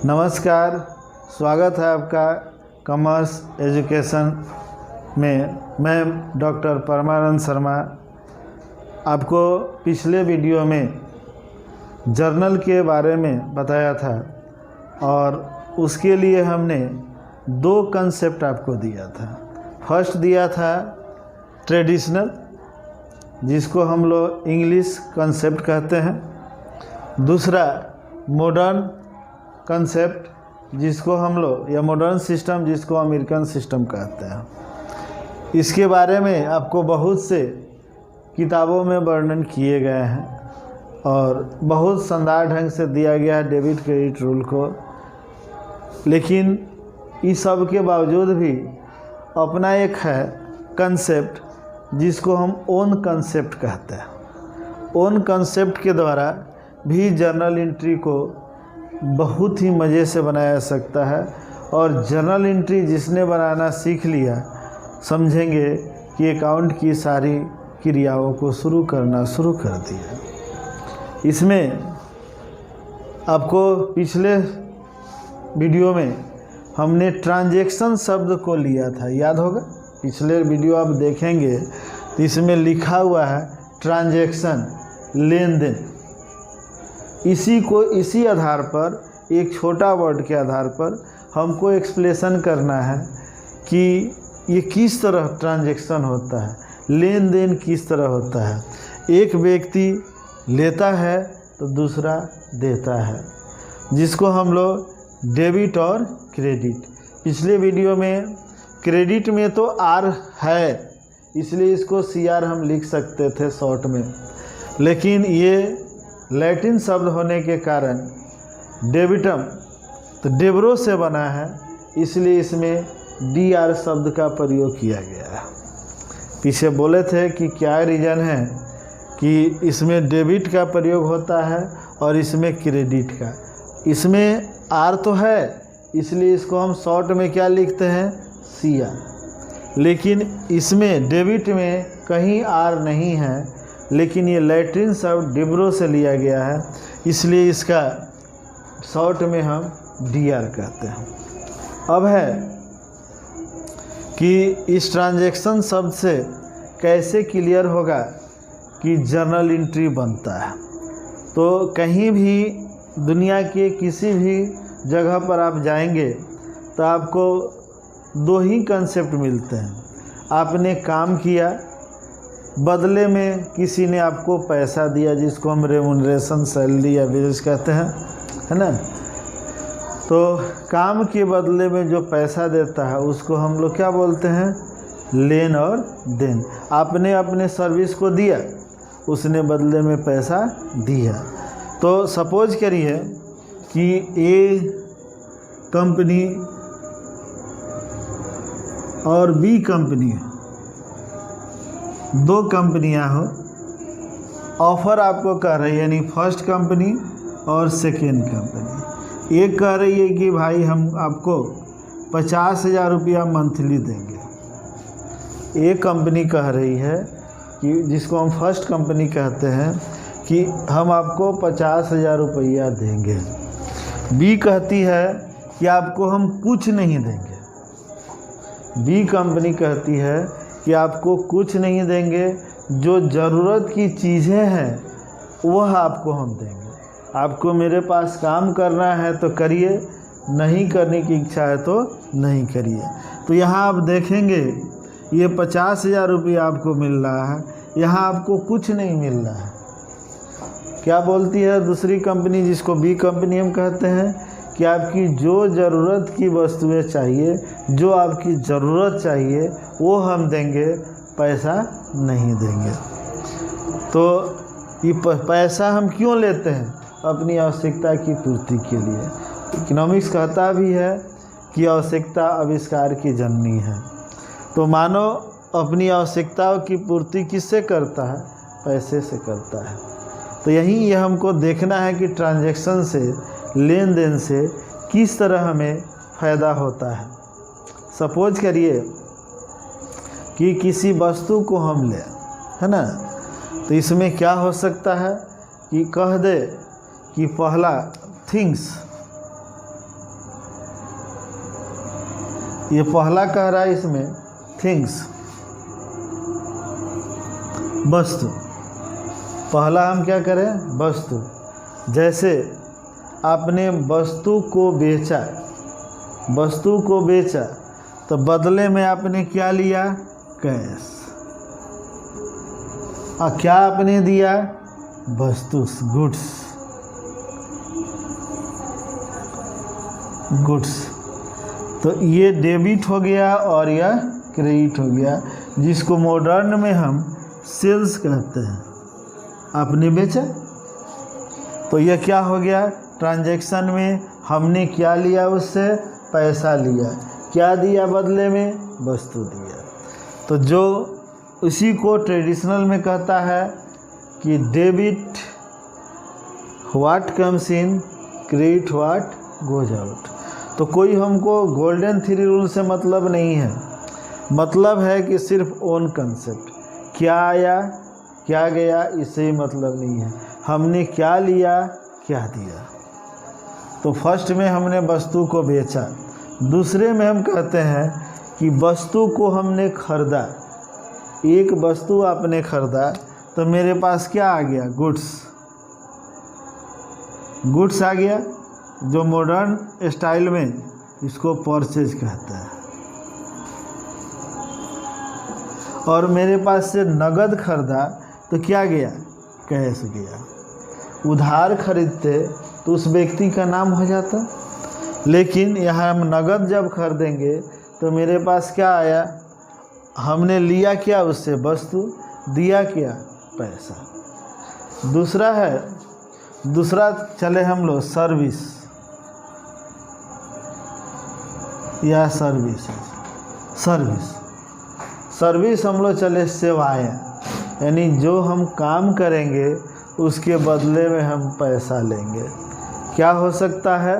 नमस्कार, स्वागत है आपका कॉमर्स एजुकेशन में। मैं डॉक्टर परमानंद शर्मा। आपको पिछले वीडियो में जर्नल के बारे में बताया था और उसके लिए हमने दो कंसेप्ट आपको दिया था। फर्स्ट दिया था ट्रेडिशनल, जिसको हम लोग इंग्लिश कंसेप्ट कहते हैं। दूसरा मॉडर्न कंसेप्ट, जिसको हम लोग या मॉडर्न सिस्टम, जिसको अमेरिकन सिस्टम कहते हैं। इसके बारे में आपको बहुत से किताबों में वर्णन किए गए हैं और बहुत शानदार ढंग से दिया गया है डेबिट क्रेडिट रूल को। लेकिन इस सब के बावजूद भी अपना एक है कंसेप्ट, जिसको हम ओन कंसेप्ट कहते हैं। ओन कंसेप्ट के द्वारा भी जर्नल एंट्री को बहुत ही मज़े से बनाया जा सकता है। और जर्नल एंट्री जिसने बनाना सीख लिया, समझेंगे कि अकाउंट की सारी क्रियाओं को शुरू करना शुरू कर दिया। इसमें आपको पिछले वीडियो में हमने ट्रांजैक्शन शब्द को लिया था, याद होगा। पिछले वीडियो आप देखेंगे तो इसमें लिखा हुआ है ट्रांजैक्शन, लेन देन। इसी आधार पर, एक छोटा वर्ड के आधार पर हमको एक्सप्लेसन करना है कि ये किस तरह ट्रांजैक्शन होता है, लेन देन किस तरह होता है। एक व्यक्ति लेता है तो दूसरा देता है, जिसको हम लोग डेबिट और क्रेडिट। पिछले वीडियो में क्रेडिट में तो आर है, इसलिए इसको CR हम लिख सकते थे शॉर्ट में, लेकिन ये लैटिन शब्द होने के कारण डेबिटम तो डेब्रो से बना है, इसलिए इसमें DR शब्द का प्रयोग किया गया है। पीछे बोले थे कि क्या रीज़न है कि इसमें डेबिट का प्रयोग होता है और इसमें क्रेडिट का। इसमें R तो है, इसलिए इसको हम शॉर्ट में क्या लिखते हैं, CR। लेकिन इसमें डेबिट में कहीं R नहीं है, लेकिन ये लैटिन शब्द डिब्रो से लिया गया है, इसलिए इसका शॉर्ट में हम DR कहते हैं। अब है कि इस ट्रांजैक्शन शब्द से कैसे क्लियर होगा कि जर्नल एंट्री बनता है। तो कहीं भी दुनिया के किसी भी जगह पर आप जाएंगे तो आपको दो ही कंसेप्ट मिलते हैं। आपने काम किया, बदले में किसी ने आपको पैसा दिया, जिसको हम रेमुनरेशन, सैलरी या वेजेस कहते हैं, है ना। तो काम के बदले में जो पैसा देता है उसको हम लोग क्या बोलते हैं, लेन और देन। आपने अपने सर्विस को दिया, उसने बदले में पैसा दिया। तो सपोज करिए कि A कंपनी और B कंपनी, दो कंपनियां हो, ऑफ़र आपको कर रही है, यानी फर्स्ट कंपनी और सेकेंड कंपनी। एक कह रही है कि भाई हम आपको 50,000 रुपया मंथली देंगे। एक कंपनी कह रही है कि, जिसको हम फर्स्ट कंपनी कहते हैं, कि हम आपको 50,000 रुपया देंगे। B कहती है कि आपको हम कुछ नहीं देंगे। B कंपनी कहती है कि आपको कुछ नहीं देंगे, जो ज़रूरत की चीज़ें हैं वह आपको हम देंगे। आपको मेरे पास काम करना है तो करिए, नहीं करने की इच्छा है तो नहीं करिए। तो यहाँ आप देखेंगे ये 50,000 रुपया आपको मिल रहा है, यहाँ आपको कुछ नहीं मिल रहा है। क्या बोलती है दूसरी कंपनी, जिसको B कंपनी हम कहते हैं, कि आपकी जो ज़रूरत की वस्तुएं चाहिए, जो आपकी ज़रूरत चाहिए वो हम देंगे, पैसा नहीं देंगे। तो ये पैसा हम क्यों लेते हैं, अपनी आवश्यकता की पूर्ति के लिए। इकोनॉमिक्स कहता भी है कि आवश्यकता आविष्कार की जननी है। तो मानव अपनी आवश्यकताओं की पूर्ति किससे करता है, पैसे से करता है। तो यही हमको देखना है कि ट्रांजैक्शन से, लेन देन से किस तरह हमें फ़ायदा होता है। सपोज करिए कि किसी वस्तु को हम लें, है ना, तो इसमें क्या हो सकता है कि कह दे कि पहला थिंग्स, ये पहला कह रहा है इसमें थिंग्स, वस्तु। पहला हम क्या करें, वस्तु। जैसे आपने वस्तु को बेचा, वस्तु को बेचा तो बदले में आपने क्या लिया, कैश। और क्या आपने दिया, वस्तु, गुड्स, गुड्स। तो ये डेबिट हो गया और यह क्रेडिट हो गया, जिसको मॉडर्न में हम सेल्स कहते हैं। आपने बेचा तो यह क्या हो गया, ट्रांजैक्शन में हमने क्या लिया, उससे पैसा लिया। क्या दिया बदले में, वस्तु दिया। तो जो उसी को ट्रेडिशनल में कहता है कि debit what comes in, credit what goes out. तो कोई हमको गोल्डन थ्री रूल से मतलब नहीं है, मतलब है कि सिर्फ ओन कंसेप्ट, क्या आया क्या गया, इससे ही मतलब नहीं है। हमने क्या लिया क्या दिया। तो फर्स्ट में हमने वस्तु को बेचा, दूसरे में हम कहते हैं कि वस्तु को हमने खरीदा। एक वस्तु आपने खरीदा तो मेरे पास क्या आ गया, गुड्स, गुड्स आ गया, जो मॉडर्न स्टाइल में इसको परचेज कहते हैं। और मेरे पास से नगद खरीदा तो क्या गया, कैश गया। उधार खरीदते तो उस व्यक्ति का नाम हो जाता, लेकिन यहाँ हम नगद जब खरीदेंगे तो मेरे पास क्या आया, हमने लिया क्या उससे, वस्तु, दिया क्या, पैसा। दूसरा है, दूसरा चले हम लोग सर्विस या सर्विस, सर्विस, सर्विस हम लोग चले सेवाएं, यानी जो हम काम करेंगे उसके बदले में हम पैसा लेंगे। क्या हो सकता है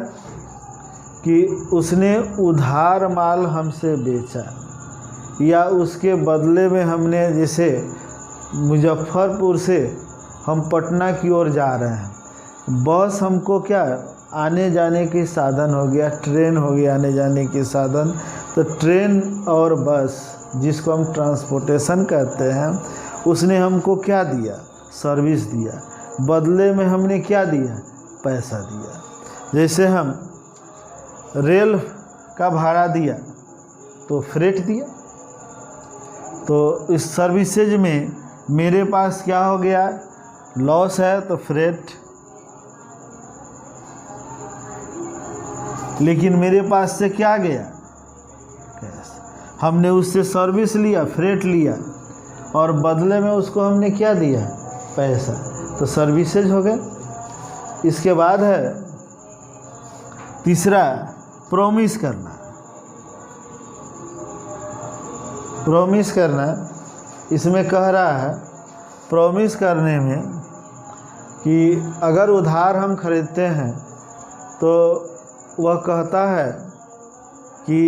कि उसने उधार माल हमसे बेचा, या उसके बदले में हमने, जैसे मुजफ्फरपुर से हम पटना की ओर जा रहे हैं, बस हमको क्या आने जाने के साधन हो गया, ट्रेन हो गया आने जाने के साधन। तो ट्रेन और बस, जिसको हम ट्रांसपोर्टेशन कहते हैं, उसने हमको क्या दिया, सर्विस दिया। बदले में हमने क्या दिया, पैसा दिया। जैसे हम रेल का भाड़ा दिया तो फ्रेट दिया। तो इस सर्विसेज में मेरे पास क्या हो गया, लॉस है तो फ्रेट, लेकिन मेरे पास से क्या गया, कैश। हमने उससे सर्विस लिया, फ्रेट लिया, और बदले में उसको हमने क्या दिया, पैसा। तो सर्विसेज हो गए। इसके बाद है तीसरा, प्रॉमिस करना। प्रॉमिस करना, इसमें कह रहा है प्रॉमिस करने में कि अगर उधार हम खरीदते हैं तो वह कहता है कि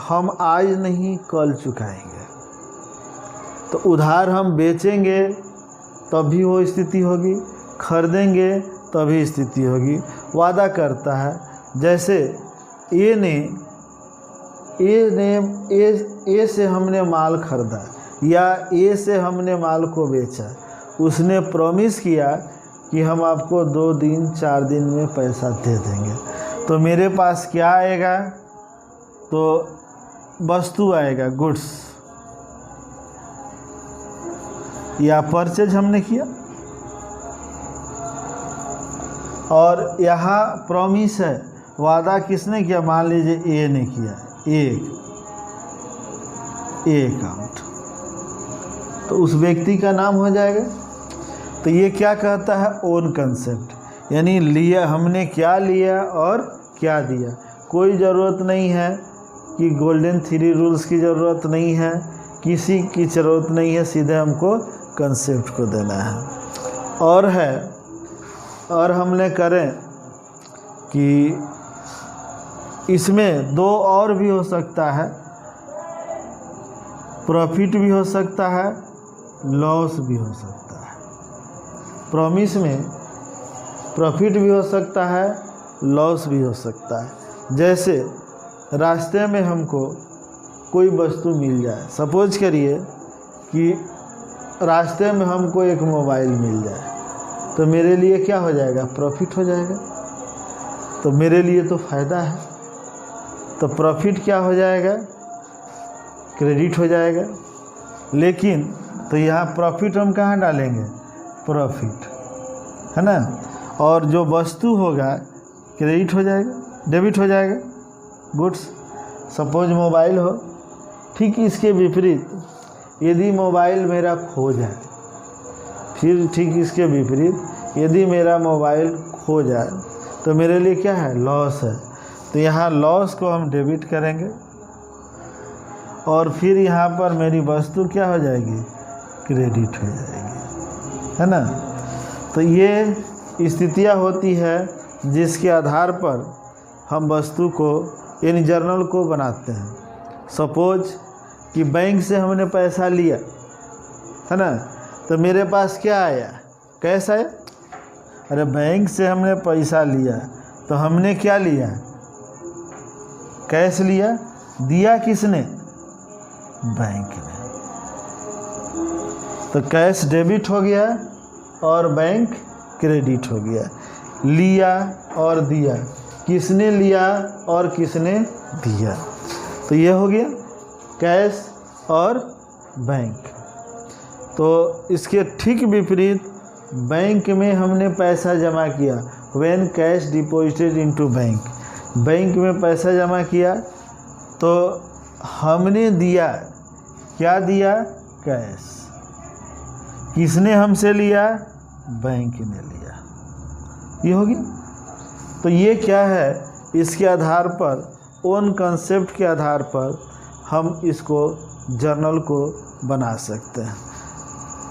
हम आज नहीं कल चुकाएंगे। तो उधार हम बेचेंगे तभी वो स्थिति होगी, खरीदेंगे तभी स्थिति होगी। वादा करता है, जैसे ए से हमने माल खरीदा या ए से हमने माल को बेचा, उसने प्रॉमिस किया कि हम आपको 2 दिन 4 दिन में पैसा दे देंगे। तो मेरे पास क्या आएगा, तो वस्तु आएगा, गुड्स, या परचेज हमने किया। और यहाँ प्रॉमिस है, वादा किसने किया, मान लीजिए ए ने किया, ए अकाउंट, तो उस व्यक्ति का नाम हो जाएगा। तो ये क्या कहता है, ओन कंसेप्ट, यानी लिया, हमने क्या लिया और क्या दिया। कोई ज़रूरत नहीं है कि गोल्डन थ्री रूल्स की ज़रूरत नहीं है, किसी की ज़रूरत नहीं है, सीधे हमको कंसेप्ट को देना है। और है, और हमने करें कि इसमें 2 और भी हो सकता है, प्रॉफिट भी हो सकता है, लॉस भी हो सकता है। प्रॉमिस में प्रॉफिट भी हो सकता है, लॉस भी हो सकता है। जैसे रास्ते में हमको कोई वस्तु मिल जाए, सपोज करिए कि रास्ते में हमको एक मोबाइल मिल जाए, तो मेरे लिए क्या हो जाएगा, प्रॉफिट हो जाएगा, तो मेरे लिए तो फ़ायदा है। तो प्रॉफिट क्या हो जाएगा, क्रेडिट हो जाएगा। लेकिन तो यहाँ प्रॉफिट हम कहाँ डालेंगे, प्रॉफिट, है ना, और जो वस्तु होगा क्रेडिट हो जाएगा, डेबिट हो जाएगा, गुड्स। सपोज मोबाइल हो, ठीक इसके विपरीत यदि मोबाइल मेरा खो जाए, फिर ठीक इसके विपरीत यदि मेरा मोबाइल खो जाए तो मेरे लिए क्या है, लॉस है। तो यहाँ लॉस को हम डेबिट करेंगे और फिर यहाँ पर मेरी वस्तु क्या हो जाएगी, क्रेडिट हो जाएगी, है ना। तो ये स्थितियाँ होती है जिसके आधार पर हम वस्तु को यानी जर्नल को बनाते हैं। सपोज कि बैंक से हमने पैसा लिया, है ना, तो मेरे पास क्या आया, कैश आया। अरे बैंक से हमने पैसा लिया तो हमने क्या लिया, कैश लिया, दिया किसने, बैंक ने। तो कैश डेबिट हो गया और बैंक क्रेडिट हो गया। लिया और दिया, किसने लिया और किसने दिया, तो ये हो गया कैश और बैंक। तो इसके ठीक विपरीत बैंक में हमने पैसा जमा किया, when cash deposited into bank, bank में पैसा जमा किया तो हमने दिया, क्या दिया, कैश। किसने हमसे लिया, बैंक ने लिया। ये हो गया। तो ये क्या है, इसके आधार पर, ओन कंसेप्ट के आधार पर हम इसको जर्नल को बना सकते हैं।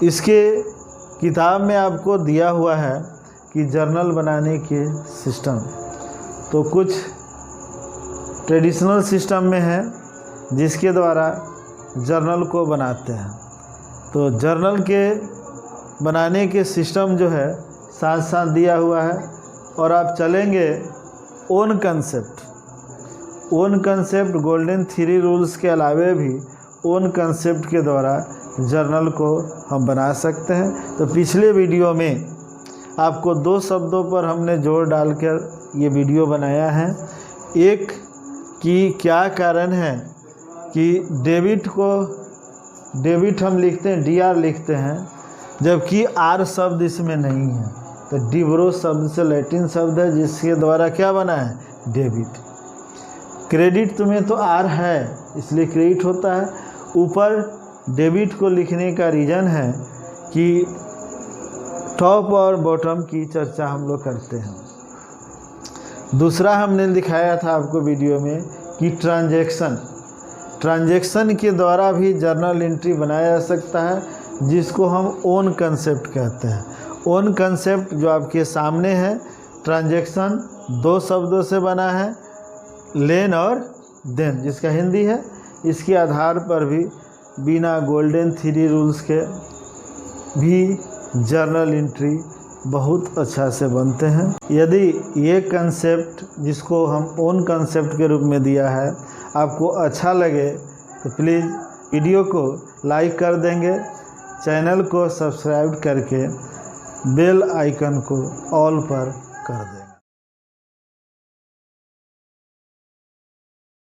इसके किताब में आपको दिया हुआ है कि जर्नल बनाने के सिस्टम, तो कुछ ट्रेडिशनल सिस्टम में है जिसके द्वारा जर्नल को बनाते हैं। तो जर्नल के बनाने के सिस्टम जो है साथ साथ दिया हुआ है, और आप चलेंगे own concept, own concept golden 3 rules के अलावे भी ओन कंसेप्ट के द्वारा जर्नल को हम बना सकते हैं। तो पिछले वीडियो में आपको 2 शब्दों पर हमने जोर डालकर ये वीडियो बनाया है। एक कि क्या कारण है कि डेबिट हम लिखते हैं, DR लिखते हैं, जबकि R शब्द इसमें नहीं है। तो डिब्रो शब्द से लैटिन शब्द है जिसके द्वारा क्या बना है, डेबिट। क्रेडिट तुम्हें तो R है इसलिए क्रेडिट होता है। ऊपर डेबिट को लिखने का रीज़न है कि टॉप और बॉटम की चर्चा हम लोग करते हैं। दूसरा हमने दिखाया था आपको वीडियो में कि ट्रांजैक्शन के द्वारा भी जर्नल एंट्री बनाया जा सकता है, जिसको हम ओन कंसेप्ट कहते हैं। ओन कंसेप्ट जो आपके सामने है, ट्रांजैक्शन 2 शब्दों से बना है, लेन और देन, जिसका हिंदी है। इसके आधार पर भी बिना गोल्डन 3 रूल्स के भी जर्नल एंट्री बहुत अच्छा से बनते हैं। यदि ये कंसेप्ट जिसको हम ओन कंसेप्ट के रूप में दिया है आपको अच्छा लगे तो प्लीज़ वीडियो को लाइक कर देंगे, चैनल को सब्सक्राइब करके बेल आइकन को ऑल पर कर दें।